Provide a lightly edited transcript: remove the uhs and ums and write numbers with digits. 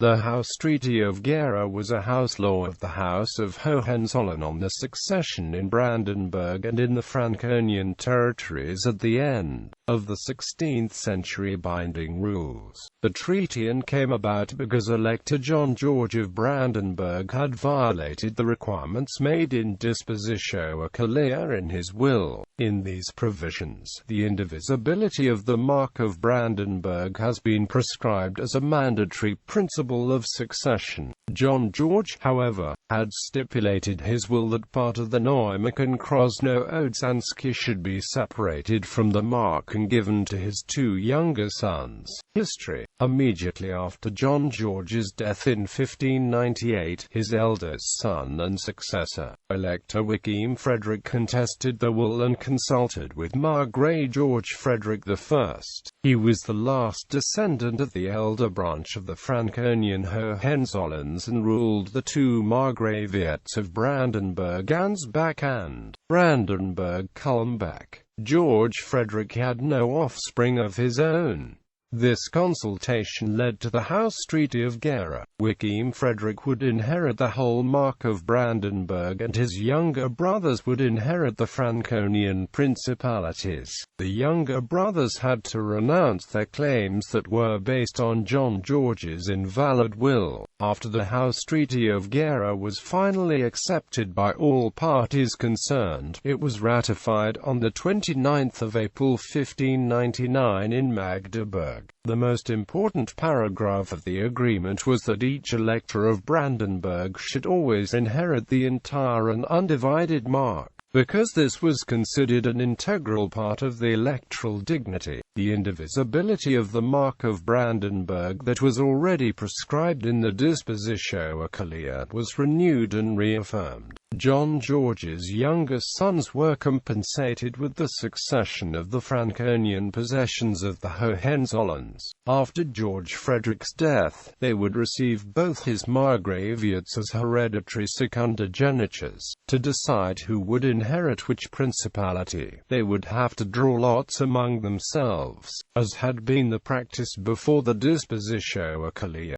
The House Treaty of Gera was a house law of the House of Hohenzollern on the succession in Brandenburg and in the Franconian territories at the end of the 16th century, binding rules. The treaty came about because Elector John George of Brandenburg had violated the requirements made in Dispositio Achillea in his will. In these provisions, the indivisibility of the Mark of Brandenburg has been prescribed as a mandatory principle of succession. John George, however, had stipulated his will that part of the Neumark and Krosno Odrzańskie should be separated from the Mark and given to his two younger sons. History. Immediately after John George's death in 1598, his eldest son and successor, Elector William Frederick, contested the will and consulted with Margrave George Frederick I. He was the last descendant of the elder branch of the Franconian Hohenzollerns and ruled the two Margraviates of Brandenburg, Ansbach and Brandenburg-Kulmbach. George Frederick had no offspring of his own. This consultation led to the House Treaty of Gera. William Frederick would inherit the whole Mark of Brandenburg and his younger brothers would inherit the Franconian principalities. The younger brothers had to renounce their claims that were based on John George's invalid will. After the House Treaty of Gera was finally accepted by all parties concerned, it was ratified on the 29th of April 1599 in Magdeburg. The most important paragraph of the agreement was that each elector of Brandenburg should always inherit the entire and undivided Mark. Because this was considered an integral part of the electoral dignity, the indivisibility of the Mark of Brandenburg that was already prescribed in the Dispositio Achillea was renewed and reaffirmed. John George's younger sons were compensated with the succession of the Franconian possessions of the Hohenzollerns. After George Frederick's death, they would receive both his margraviates as hereditary secondogenitures. To decide who would inherit which principality, they would have to draw lots among themselves, as had been the practice before the Dispositio Achillea.